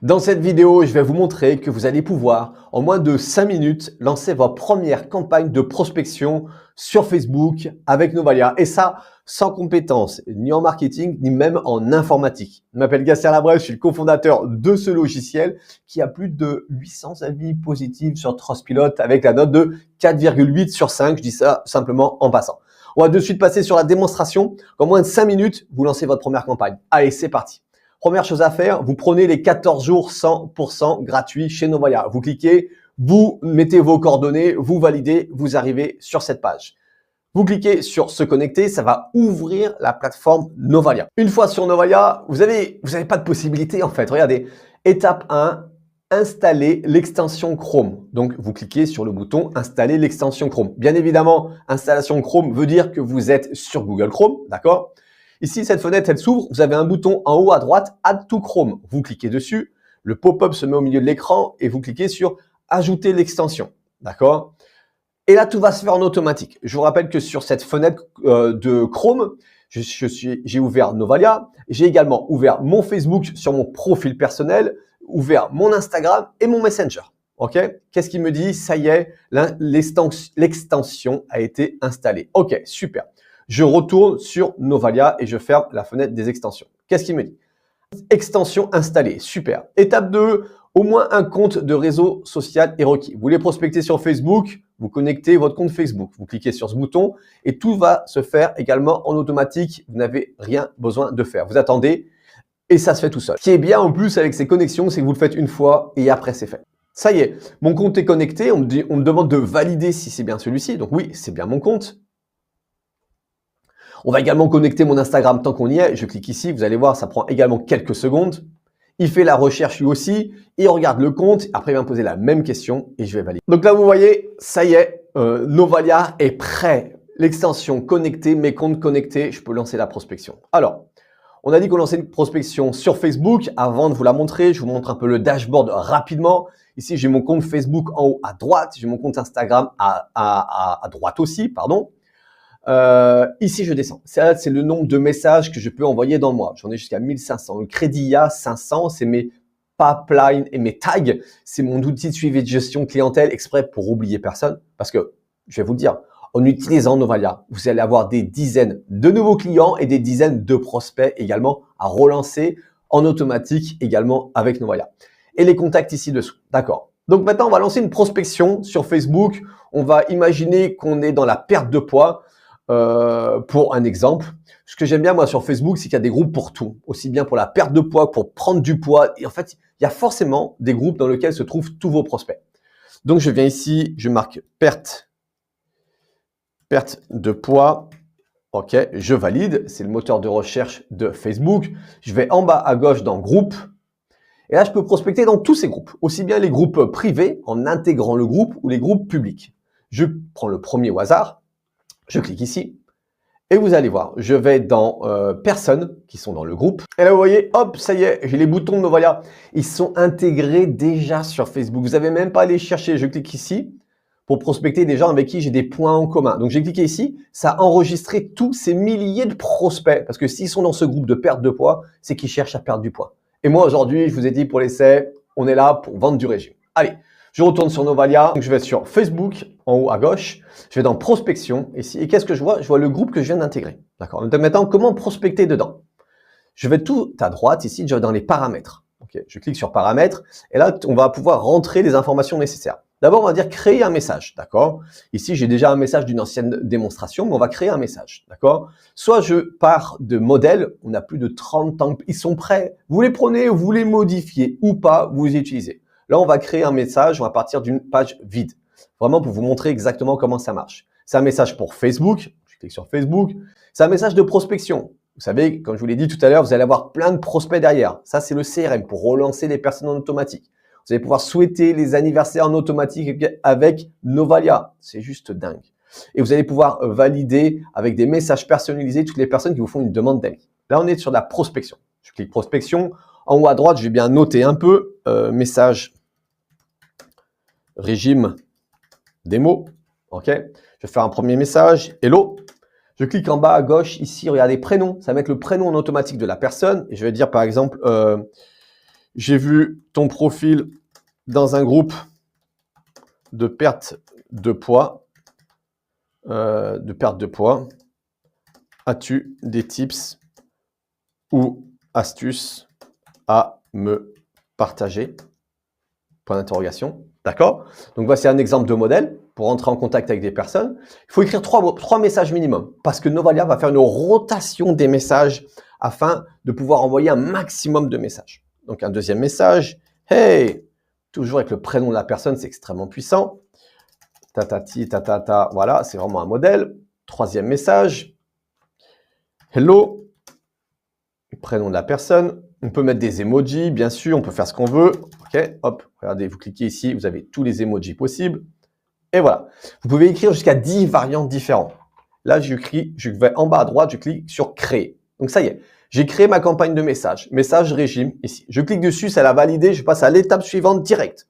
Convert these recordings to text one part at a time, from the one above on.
Dans cette vidéo, je vais vous montrer que vous allez pouvoir, en moins de 5 minutes, lancer votre première campagne de prospection sur Facebook avec Novalia. Et ça, sans compétences, ni en marketing, ni même en informatique. Je m'appelle Gatien Labrèche, je suis le cofondateur de ce logiciel qui a plus de 800 avis positifs sur Trustpilot avec la note de 4,8 sur 5. Je dis ça simplement en passant. On va de suite passer sur la démonstration. En moins de 5 minutes, vous lancez votre première campagne. Allez, c'est parti. Première chose à faire, vous prenez les 14 jours 100% gratuits chez Novalia. Vous cliquez, vous mettez vos coordonnées, vous validez, vous arrivez sur cette page. Vous cliquez sur se connecter, ça va ouvrir la plateforme Novalia. Une fois sur Novalia, vous avez pas de possibilité en fait. Regardez, étape 1, installer l'extension Chrome. Donc, vous cliquez sur le bouton installer l'extension Chrome. Bien évidemment, installation Chrome veut dire que vous êtes sur Google Chrome, d'accord ? Ici, cette fenêtre, elle s'ouvre. Vous avez un bouton en haut à droite, Add to Chrome. Vous cliquez dessus. Le pop-up se met au milieu de l'écran et vous cliquez sur Ajouter l'extension. D'accord? Et là, tout va se faire en automatique. Je vous rappelle que sur cette fenêtre de Chrome, j'ai ouvert Novalia. J'ai également ouvert mon Facebook sur mon profil personnel, ouvert mon Instagram et mon Messenger. OK? Qu'est-ce qu'il me dit? Ça y est, l'extension a été installée. OK, super. Je retourne sur Novalia et je ferme la fenêtre des extensions. Qu'est-ce qu'il me dit? Extension installée, super. Étape 2, au moins un compte de réseau social est requis. Vous voulez prospecter sur Facebook, vous connectez votre compte Facebook. Vous cliquez sur ce bouton et tout va se faire également en automatique. Vous n'avez rien besoin de faire. Vous attendez et ça se fait tout seul. Ce qui est bien en plus avec ces connexions, c'est que vous le faites une fois et après c'est fait. Ça y est, mon compte est connecté. On me demande de valider si c'est bien celui-ci. Donc oui, c'est bien mon compte. On va également connecter mon Instagram tant qu'on y est. Je clique ici, vous allez voir, ça prend également quelques secondes. Il fait la recherche lui aussi, il regarde le compte, après il va me poser la même question et je vais valider. Donc là, vous voyez, ça y est, Novalia est prêt. L'extension connectée, mes comptes connectés, je peux lancer la prospection. Alors, on a dit qu'on lançait une prospection sur Facebook. Avant de vous la montrer, je vous montre un peu le dashboard rapidement. Ici, j'ai mon compte Facebook en haut à droite, j'ai mon compte Instagram à droite aussi, pardon. Ici, je descends. Ça, c'est le nombre de messages que je peux envoyer dans le mois. J'en ai jusqu'à 1500. Le crédit a 500, c'est mes pipelines et mes tags. C'est mon outil de suivi de gestion clientèle exprès pour oublier personne. Parce que, je vais vous le dire, en utilisant Novalia, vous allez avoir des dizaines de nouveaux clients et des dizaines de prospects également à relancer en automatique également avec Novalia. Et les contacts ici dessous. D'accord. Donc maintenant, on va lancer une prospection sur Facebook. On va imaginer qu'on est dans la perte de poids. Pour un exemple, ce que j'aime bien moi sur Facebook, c'est qu'il y a des groupes pour tout, aussi bien pour la perte de poids, pour prendre du poids. Et en fait, il y a forcément des groupes dans lesquels se trouvent tous vos prospects. Donc, je viens ici, je marque perte de poids. OK, je valide. C'est le moteur de recherche de Facebook. Je vais en bas à gauche dans groupe. Et là, je peux prospecter dans tous ces groupes, aussi bien les groupes privés en intégrant le groupe ou les groupes publics. Je prends le premier au hasard. Je clique ici et vous allez voir, je vais dans personnes qui sont dans le groupe. Et là, vous voyez, hop, ça y est, j'ai les boutons de Novalia. Ils sont intégrés déjà sur Facebook. Vous n'avez même pas à les chercher. Je clique ici pour prospecter des gens avec qui j'ai des points en commun. Donc, j'ai cliqué ici, ça a enregistré tous ces milliers de prospects. Parce que s'ils sont dans ce groupe de perte de poids, c'est qu'ils cherchent à perdre du poids. Et moi, aujourd'hui, je vous ai dit pour l'essai, on est là pour vendre du régime. Allez. Je retourne sur Novalia, donc je vais sur Facebook, en haut à gauche, je vais dans prospection ici, et qu'est-ce que je vois? Je vois le groupe que je viens d'intégrer. D'accord. Donc maintenant, comment prospecter dedans? Je vais tout à droite ici, je vais dans les paramètres. Okay. Je clique sur paramètres, et là, on va pouvoir rentrer les informations nécessaires. D'abord, on va dire créer un message, d'accord? Ici, j'ai déjà un message d'une ancienne démonstration, mais on va créer un message, d'accord? Soit je pars de modèles, on a plus de 30 ans, ils sont prêts. Vous les prenez, vous les modifiez ou pas, vous les utilisez. Là, on va créer un message, on va partir d'une page vide. Vraiment pour vous montrer exactement comment ça marche. C'est un message pour Facebook. Je clique sur Facebook. C'est un message de prospection. Vous savez, comme je vous l'ai dit tout à l'heure, vous allez avoir plein de prospects derrière. Ça, c'est le CRM pour relancer les personnes en automatique. Vous allez pouvoir souhaiter les anniversaires en automatique avec Novalia. C'est juste dingue. Et vous allez pouvoir valider avec des messages personnalisés toutes les personnes qui vous font une demande d'amis. Là, on est sur la prospection. Je clique prospection. En haut à droite, je vais bien noter un peu message régime démo. OK. Je vais faire un premier message. Hello. Je clique en bas à gauche ici. Regardez prénom. Ça va mettre le prénom en automatique de la personne. Et je vais dire par exemple, J'ai vu ton profil dans un groupe de perte de poids. As-tu des tips ou astuces à me partager? Point d'interrogation. D'accord? Donc, voici un exemple de modèle pour entrer en contact avec des personnes. Il faut écrire trois messages minimum parce que Novalia va faire une rotation des messages afin de pouvoir envoyer un maximum de messages. Donc, un deuxième message. Hey! Toujours avec le prénom de la personne, c'est extrêmement puissant. Tatati, tatata, voilà, c'est vraiment un modèle. Troisième message. Hello, prénom de la personne. On peut mettre des emojis, bien sûr, on peut faire ce qu'on veut. Ok, hop, regardez, vous cliquez ici, vous avez tous les emojis possibles. Et voilà. Vous pouvez écrire jusqu'à 10 variantes différentes. Là, je vais en bas à droite, je clique sur créer. Donc ça y est, j'ai créé ma campagne de message. Message régime ici. Je clique dessus, ça l'a validé, je passe à l'étape suivante direct.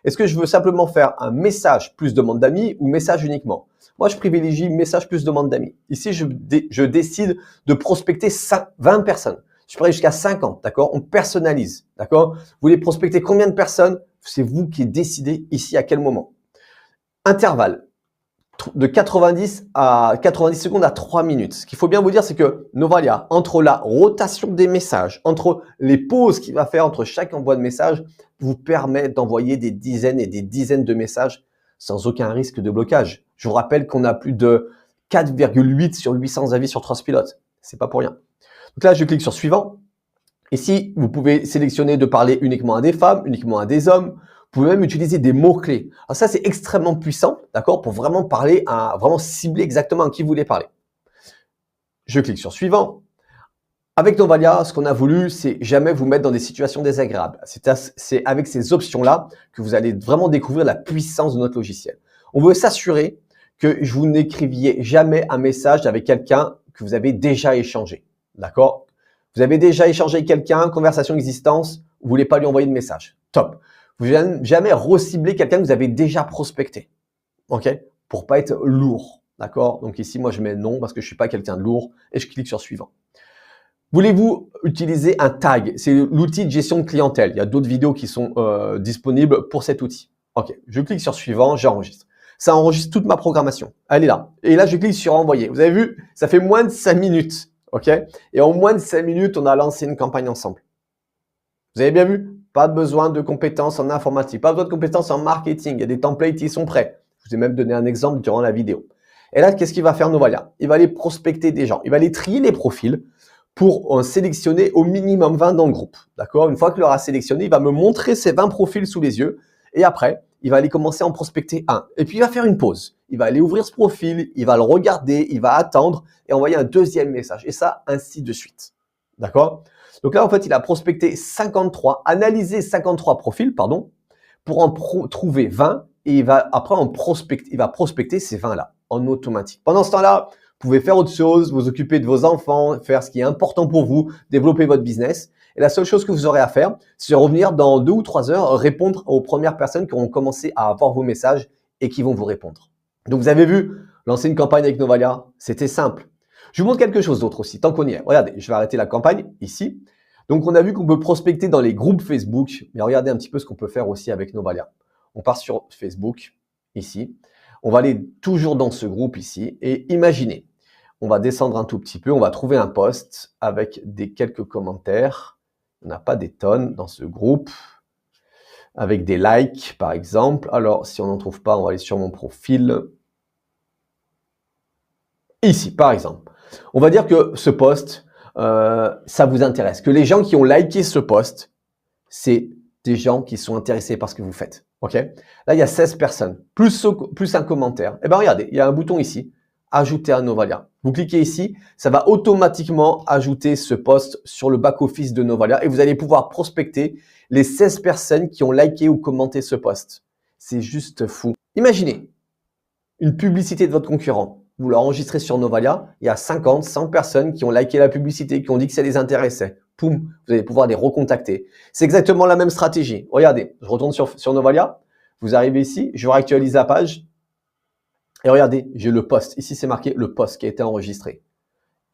Est-ce que je veux simplement faire un message plus demande d'amis ou message uniquement? Moi, je privilégie message plus demande d'amis. Ici, je décide de prospecter 20 personnes. Je pourrais jusqu'à 50, d'accord? On personnalise, d'accord? Vous voulez prospecter combien de personnes? C'est vous qui décidez ici à quel moment. Intervalle de 90 secondes à 3 minutes. Ce qu'il faut bien vous dire, c'est que Novalia, entre la rotation des messages, entre les pauses qu'il va faire entre chaque envoi de message, vous permet d'envoyer des dizaines et des dizaines de messages sans aucun risque de blocage. Je vous rappelle qu'on a plus de 4,8 sur 800 avis sur Trustpilot. C'est pas pour rien. Donc là, je clique sur suivant. Ici, vous pouvez sélectionner de parler uniquement à des femmes, uniquement à des hommes. Vous pouvez même utiliser des mots-clés. Alors ça, c'est extrêmement puissant, d'accord, pour vraiment parler vraiment cibler exactement à qui vous voulez parler. Je clique sur suivant. Avec Novalia, ce qu'on a voulu, c'est jamais vous mettre dans des situations désagréables. C'est avec ces options-là que vous allez vraiment découvrir la puissance de notre logiciel. On veut s'assurer que vous n'écriviez jamais un message avec quelqu'un que vous avez déjà échangé, d'accord? Vous avez déjà échangé avec quelqu'un, conversation existence, vous voulez pas lui envoyer de message. Top. Vous n'allez jamais recibler quelqu'un que vous avez déjà prospecté. OK? Pour pas être lourd. D'accord? Donc ici, moi, je mets non parce que je suis pas quelqu'un de lourd et je clique sur suivant. Voulez-vous utiliser un tag? C'est l'outil de gestion de clientèle. Il y a d'autres vidéos qui sont disponibles pour cet outil. OK. Je clique sur suivant, j'enregistre. Ça enregistre toute ma programmation. Elle est là. Et là, je clique sur envoyer. Vous avez vu? Ça fait moins de 5 minutes. OK? Et en moins de 5 minutes, on a lancé une campagne ensemble. Vous avez bien vu? Pas besoin de compétences en informatique, pas besoin de compétences en marketing. Il y a des templates qui sont prêts. Je vous ai même donné un exemple durant la vidéo. Et là, qu'est-ce qu'il va faire Novalia? Il va aller prospecter des gens. Il va aller trier les profils pour en sélectionner au minimum 20 dans le groupe. D'accord? Une fois qu'il aura sélectionné, il va me montrer ces 20 profils sous les yeux. Et après, il va aller commencer à en prospecter un. Et puis, il va faire une pause. Il va aller ouvrir ce profil, il va le regarder, il va attendre et envoyer un deuxième message. Et ça, ainsi de suite. D'accord? Donc là, en fait, il a prospecté 53, analysé 53 profils, pardon, pour en trouver 20 et il va après il va prospecter ces 20-là en automatique. Pendant ce temps-là, vous pouvez faire autre chose, vous occuper de vos enfants, faire ce qui est important pour vous, développer votre business. Et la seule chose que vous aurez à faire, c'est revenir dans 2 ou 3 heures, répondre aux premières personnes qui auront commencé à avoir vos messages et qui vont vous répondre. Donc, vous avez vu, lancer une campagne avec Novalia, c'était simple. Je vous montre quelque chose d'autre aussi, tant qu'on y est. Regardez, je vais arrêter la campagne ici. Donc, on a vu qu'on peut prospecter dans les groupes Facebook, mais regardez un petit peu ce qu'on peut faire aussi avec Novalia. On part sur Facebook, ici. On va aller toujours dans ce groupe ici et imaginez, on va descendre un tout petit peu, on va trouver un post avec quelques commentaires. On n'a pas des tonnes dans ce groupe, avec des likes par exemple. Alors, si on n'en trouve pas, on va aller sur mon profil. Ici, par exemple. On va dire que ce post, ça vous intéresse. Que les gens qui ont liké ce post, c'est des gens qui sont intéressés par ce que vous faites. OK? Là, il y a 16 personnes, plus un commentaire. Eh bien, regardez, il y a un bouton ici, ajouter à Novalia. Vous cliquez ici, ça va automatiquement ajouter ce post sur le back-office de Novalia et vous allez pouvoir prospecter les 16 personnes qui ont liké ou commenté ce post. C'est juste fou. Imaginez une publicité de votre concurrent. Vous l'enregistrez sur Novalia, il y a 50, 100 personnes qui ont liké la publicité, qui ont dit que ça les intéressait. Poum, vous allez pouvoir les recontacter. C'est exactement la même stratégie. Regardez, je retourne sur Novalia, vous arrivez ici, je vais réactualiser la page, et regardez, j'ai le post. Ici, c'est marqué le post qui a été enregistré.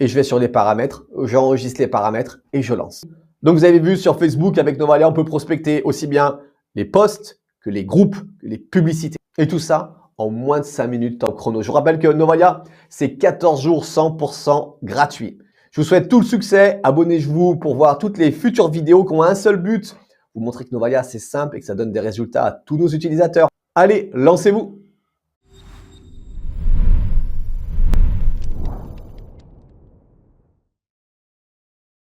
Et je vais sur les paramètres, j'enregistre les paramètres et je lance. Donc, vous avez vu sur Facebook, avec Novalia, on peut prospecter aussi bien les posts que les groupes, que les publicités. Et tout ça en moins de 5 minutes temps chrono. Je vous rappelle que Novalia, c'est 14 jours 100% gratuit. Je vous souhaite tout le succès. Abonnez-vous pour voir toutes les futures vidéos qui ont un seul but. Vous montrer que Novalia, c'est simple et que ça donne des résultats à tous nos utilisateurs. Allez, lancez-vous!